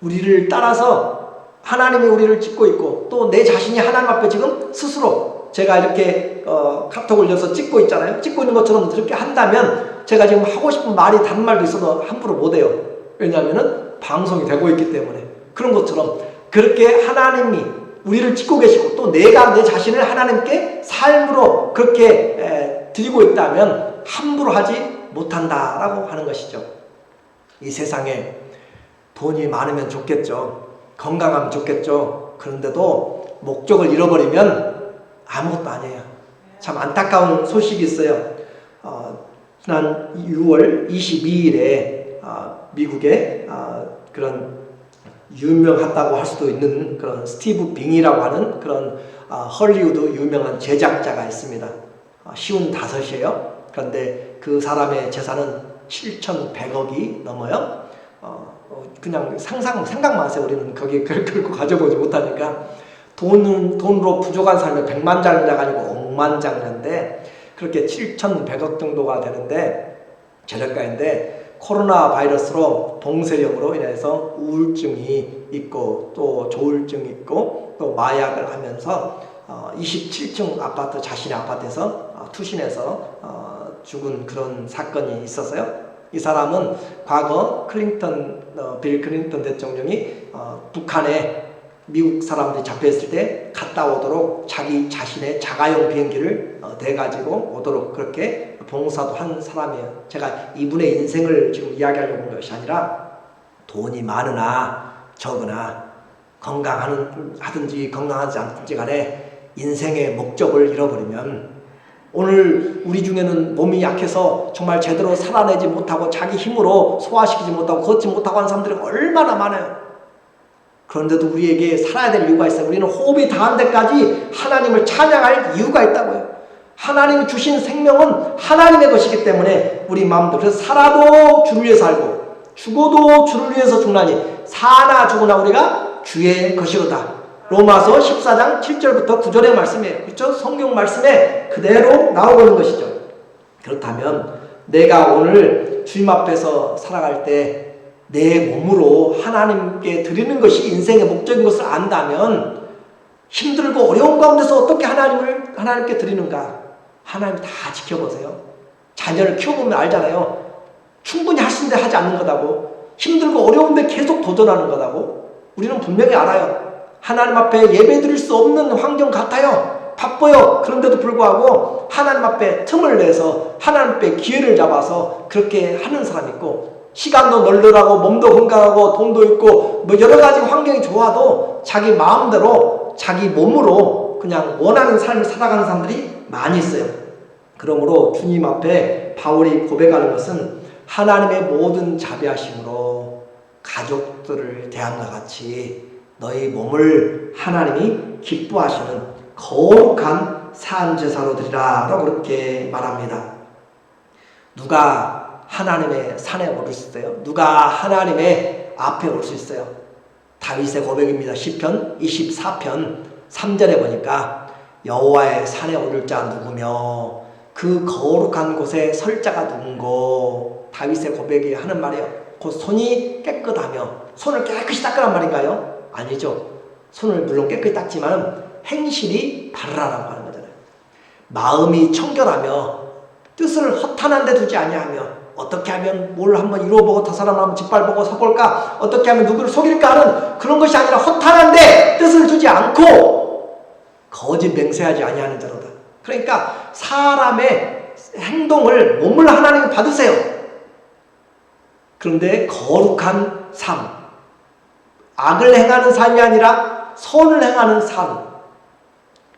우리를 따라서 하나님이 우리를 찍고 있고, 또 내 자신이 하나님 앞에 지금 스스로 제가 이렇게 카톡 올려서 찍고 있잖아요. 찍고 있는 것처럼 그렇게 한다면 제가 지금 하고 싶은 말이 다른 말도 있어도 함부로 못해요. 왜냐하면 방송이 되고 있기 때문에. 그런 것처럼 그렇게 하나님이 우리를 찍고 계시고, 또 내가 내 자신을 하나님께 삶으로 그렇게 드리고 있다면 함부로 하지 못한다라고 하는 것이죠. 이 세상에 돈이 많으면 좋겠죠. 건강하면 좋겠죠. 그런데도 목적을 잃어버리면 아무것도 아니에요. 참 안타까운 소식이 있어요. 지난 6월 22일에 미국의 그런 유명하다고 할 수도 있는 그런 스티브 빙이라고 하는 그런 헐리우드 유명한 제작자가 있습니다. 55이에요. 그런데 그 사람의 재산은 7,100억이 넘어요. 그냥 생각만 하세요. 우리는 거기에 결코 가져보지 못하니까. 돈으로 부족한 사람이 백만장자가 아니고 억만장자인데 그렇게 7,100억 정도가 되는데 재력가인데 코로나 바이러스로 동세령으로 인해서 우울증이 있고 또 조울증이 있고 또 마약을 하면서 27층 아파트 자신의 아파트에서 투신해서 죽은 그런 사건이 있었어요. 이 사람은 과거 빌 클린턴 대통령이 북한에 미국 사람들이 잡혀있을 때 갔다 오도록 자신의 자가용 비행기를 대가지고 오도록 그렇게 봉사도 한 사람이에요. 제가 이분의 인생을 지금 이야기하려고 한 것이 아니라 돈이 많으나 적으나 건강하든지 건강하지 않든지 간에 인생의 목적을 잃어버리면 오늘 우리 중에는 몸이 약해서 정말 제대로 살아내지 못하고 자기 힘으로 소화시키지 못하고 걷지 못하고 하는 사람들이 얼마나 많아요. 그런데도 우리에게 살아야 될 이유가 있어요. 우리는 호흡이 닿은 데까지 하나님을 찬양할 이유가 있다고요. 하나님이 주신 생명은 하나님의 것이기 때문에 우리 마음도 그래서 살아도 주를 위해 살고 죽어도 주를 위해서 죽나니 사나 죽으나 우리가 주의 것이로다. 로마서 14장 7절부터 9절의 말씀이에요. 그렇죠? 성경 말씀에 그대로 나오고 있는 것이죠. 그렇다면 내가 오늘 주님 앞에서 살아갈 때 내 몸으로 하나님께 드리는 것이 인생의 목적인 것을 안다면 힘들고 어려운 가운데서 어떻게 하나님께 드리는가? 하나님 다 지켜보세요. 자녀를 키워보면 알잖아요. 충분히 할 수 있는데 하지 않는 거다고. 힘들고 어려운데 계속 도전하는 거다고. 우리는 분명히 알아요. 하나님 앞에 예배 드릴 수 없는 환경 같아요. 바빠요. 그런데도 불구하고 하나님 앞에 틈을 내서 하나님 앞에 기회를 잡아서 그렇게 하는 사람이 있고 시간도 널널하고 몸도 건강하고 돈도 있고 뭐 여러 가지 환경이 좋아도 자기 마음대로 자기 몸으로 그냥 원하는 삶을 살아가는 사람들이 많이 있어요. 그러므로 주님 앞에 바울이 고백하는 것은 하나님의 모든 자비하심으로 가족들을 대함과 같이 너희 몸을 하나님이 기뻐하시는 거룩한 산제사로 드리라 라고 그렇게 말합니다. 누가 하나님의 산에 오를 수 있어요? 누가 하나님의 앞에 올 수 있어요? 다윗의 고백입니다. 시편 24편 3절에 보니까 여호와의 산에 오를 자 누구며 그 거룩한 곳에 설 자가 누군고. 다윗의 고백이 하는 말이에요. 곧 손이 깨끗하며 손을 깨끗이 닦으란 말인가요? 아니죠. 손을 물론 깨끗이 닦지만 행실이 바르라라고 하는 거잖아요. 마음이 청결하며 뜻을 허탄한 데 두지 아니하며 어떻게 하면 뭘 한번 이루어보고 더 사람을 한번 짓밟고 서볼까? 어떻게 하면 누구를 속일까 하는 그런 것이 아니라 허탄한데 뜻을 두지 않고 거짓 맹세하지 아니하는 자로다. 그러니까 사람의 행동을 몸을 하나님이 받으세요. 그런데 거룩한 삶, 악을 행하는 삶이 아니라 선을 행하는 삶.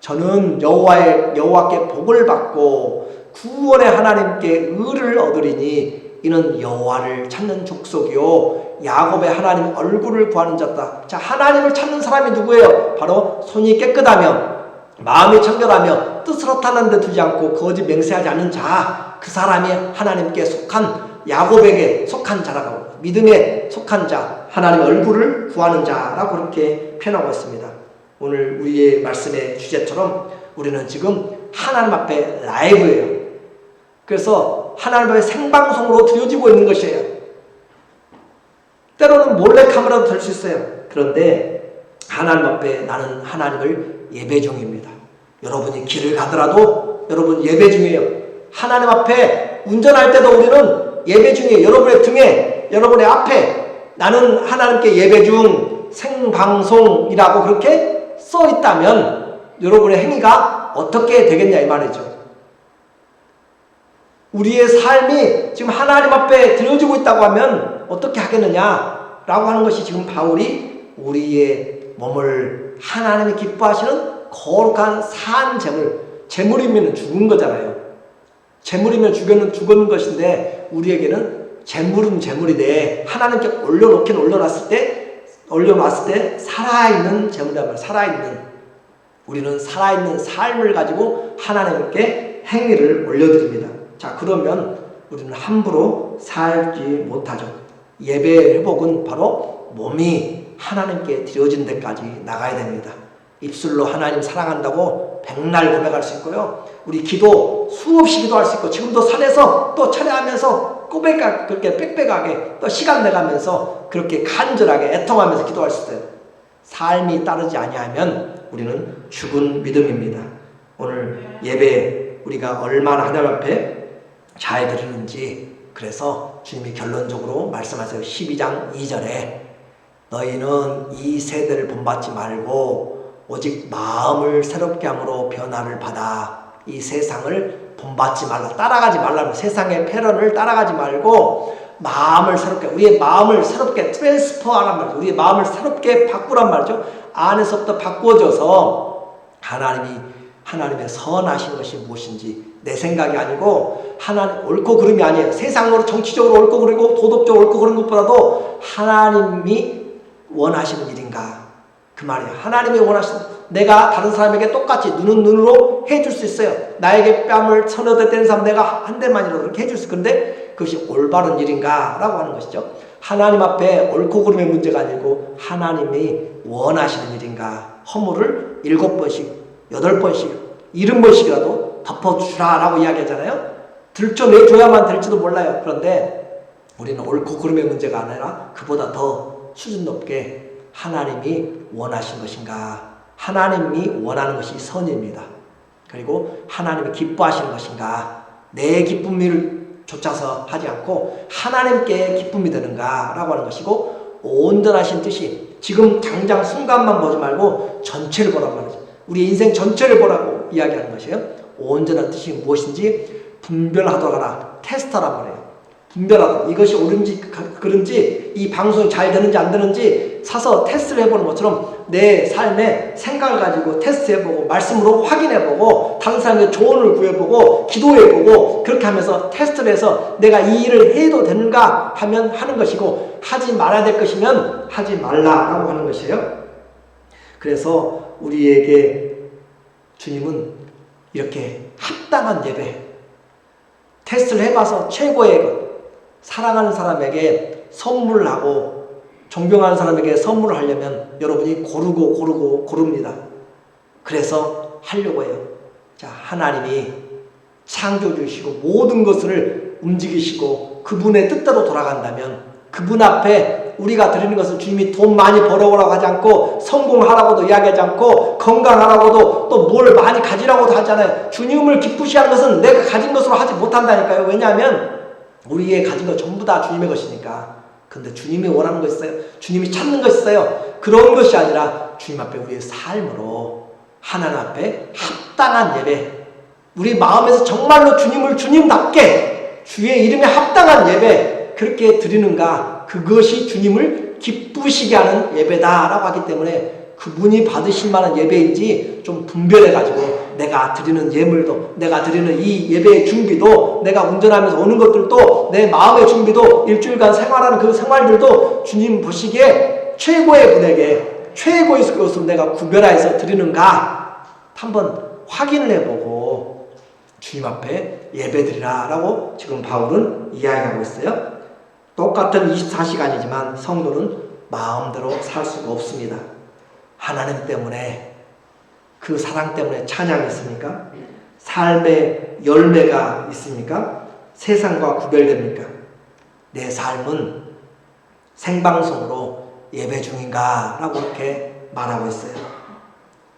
저는 여호와께 복을 받고 구원의 하나님께 의를 얻으리니 이는 여호와를 찾는 족속이요 야곱의 하나님 얼굴을 구하는 자다. 자, 하나님을 찾는 사람이 누구예요? 바로 손이 깨끗하며 마음이 청결하며 뜻을 허탄한 데 두지 않고 거짓 맹세하지 않는 자. 그 사람이 하나님께 속한 야곱에게 속한 자라고 믿음에 속한 자, 하나님의 얼굴을 구하는 자라고 그렇게 표현하고 있습니다. 오늘 우리의 말씀의 주제처럼 우리는 지금 하나님 앞에 라이브예요. 그래서 하나님 앞에 생방송으로 드려지고 있는 것이에요. 때로는 몰래카메라도 될 수 있어요. 그런데 하나님 앞에 나는 하나님을 예배 중입니다. 여러분이 길을 가더라도 여러분 예배 중이에요. 하나님 앞에 운전할 때도 우리는 예배 중이에요. 여러분의 등에 여러분의 앞에 나는 하나님께 예배 중 생방송이라고 그렇게 써 있다면 여러분의 행위가 어떻게 되겠냐 이 말이죠. 우리의 삶이 지금 하나님 앞에 드려지고 있다고 하면 어떻게 하겠느냐라고 하는 것이 지금 바울이 우리의 몸을 하나님이 기뻐하시는 거룩한 산 제물이면 죽은 거잖아요. 재물이면 죽은 것인데 우리에게는 재물은 재물인데 하나님께 올려놨을 때 살아있는 재물이란 말이에요. 우리는 살아있는 삶을 가지고 하나님께 행위를 올려드립니다. 자, 그러면 우리는 함부로 살지 못하죠. 예배의 회복은 바로 몸이 하나님께 드려진 데까지 나가야 됩니다. 입술로 하나님 사랑한다고 백날 고백할 수 있고요. 우리 기도 수없이 기도할 수 있고 지금도 산에서 또 찬양하면서 그렇게 빽빽하게 또 시간 내가면서 그렇게 간절하게 애통하면서 기도할 수 있어요. 삶이 따르지 아니하면 우리는 죽은 믿음입니다. 오늘 예배 우리가 얼마나 하나님 앞에 잘 드리는지 그래서 주님이 결론적으로 말씀하세요. 12장 2절에 너희는 이 세대를 본받지 말고 오직 마음을 새롭게 함으로 변화를 받아 이 세상을 본받지 말라. 따라가지 말라는 세상의 패런을 따라가지 말고 마음을 새롭게 우리의 마음을 새롭게 트랜스퍼하란 말이죠. 우리의 마음을 새롭게 바꾸란 말이죠. 안에서부터 바꾸어져서 하나님의 선하신 것이 무엇인지 내 생각이 아니고 하나님 옳고 그름이 아니에요. 세상으로 정치적으로 옳고 그르고 도덕적으로 옳고 그른 것보다도 하나님이 원하시는 일인가 그 말이에요. 하나님이 원하시는 내가 다른 사람에게 똑같이 눈은 눈으로 해줄 수 있어요. 나에게 뺨을 서너 대 때린 사람 내가 한 대만이라도 그렇게 해줄 수 있어요. 그런데 그것이 올바른 일인가 라고 하는 것이죠. 하나님 앞에 옳고 그름의 문제가 아니고 하나님이 원하시는 일인가. 허물을 7번씩 8번씩 70번씩이라도 덮어주라 라고 이야기하잖아요. 들춰내줘야만 될지도 몰라요. 그런데 우리는 옳고 그름의 문제가 아니라 그보다 더 수준 높게 하나님이 원하신 것인가. 하나님이 원하는 것이 선입니다. 그리고 하나님이 기뻐하시는 것인가. 내 기쁨을 쫓아서 하지 않고 하나님께 기쁨이 되는가 라고 하는 것이고 온전하신 뜻이 지금 당장 순간만 보지 말고 전체를 보란 말이죠. 우리 인생 전체를 보라고 이야기하는 것이에요. 온전한 뜻이 무엇인지 분별하도록 하라. 테스트하란 말이에요. 분별하도록. 이것이 옳은지 그른지 이 방송이 잘 되는지 안 되는지 사서 테스트를 해보는 것처럼 내 삶의 생각을 가지고 테스트해보고 말씀으로 확인해보고 다른 사람의 조언을 구해보고 기도해보고 그렇게 하면서 테스트를 해서 내가 이 일을 해도 되는가 하면 하는 것이고 하지 말아야 될 것이면 하지 말라라고 하는 것이에요. 그래서 우리에게 주님은 이렇게 합당한 예배 테스트를 해봐서 최고의 것 사랑하는 사람에게 선물을 하고 존경하는 사람에게 선물을 하려면 여러분이 고릅니다. 그래서 하려고 해요. 자, 하나님이 창조주시고 모든 것을 움직이시고 그분의 뜻대로 돌아간다면 그분 앞에 우리가 드리는 것은 주님이 돈 많이 벌어오라고 하지 않고 성공하라고도 이야기하지 않고 건강하라고도 또 뭘 많이 가지라고도 하잖아요. 주님을 기쁘시게 하는 것은 내가 가진 것으로 하지 못한다니까요. 왜냐하면 우리의 가진 것 전부 다 주님의 것이니까. 근데 주님이 원하는 거 있어요. 주님이 찾는 거 있어요. 그런 것이 아니라 주님 앞에 우리의 삶으로 하나님 앞에 합당한 예배 우리 마음에서 정말로 주님을 주님답게 주의 이름에 합당한 예배 그렇게 드리는가 그것이 주님을 기쁘시게 하는 예배다라고 하기 때문에 그분이 받으실 만한 예배인지 좀 분별해가지고 내가 드리는 예물도 내가 드리는 이 예배의 준비도 내가 운전하면서 오는 것들도 내 마음의 준비도 일주일간 생활하는 그 생활들도 주님 보시기에 최고의 분에게 최고의 것으로 내가 구별해서 드리는가 한번 확인을 해보고 주님 앞에 예배드리라 라고 지금 바울은 이야기하고 있어요. 똑같은 24시간이지만 성도는 마음대로 살 수가 없습니다. 하나님 때문에 그 사랑 때문에 찬양이 있습니까? 삶의 열매가 있습니까? 세상과 구별됩니까? 내 삶은 생방송으로 예배 중인가? 라고 이렇게 말하고 있어요.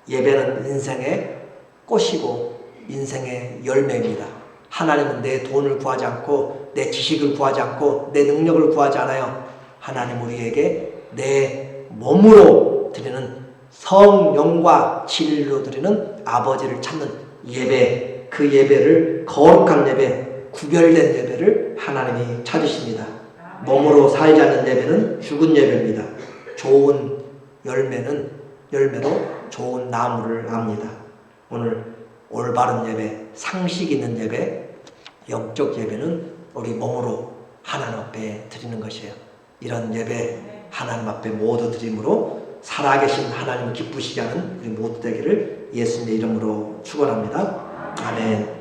예배는 인생의 꽃이고 인생의 열매입니다. 하나님은 내 돈을 구하지 않고 내 지식을 구하지 않고 내 능력을 구하지 않아요. 하나님 우리에게 내 몸으로 드리는 성령과 진리로 드리는 아버지를 찾는 예배 그 예배를 거룩한 예배 구별된 예배를 하나님이 찾으십니다. 몸으로 살지 않는 예배는 죽은 예배입니다. 좋은 열매로 좋은 나무를 압니다. 오늘 올바른 예배, 상식 있는 예배, 영적 예배는 우리 몸으로 하나님 앞에 드리는 것이에요. 이런 예배 하나님 앞에 모두 드림으로 살아계신 하나님을 기쁘시게 하는 우리 모두 되기를 예수님의 이름으로 축원합니다. 아멘.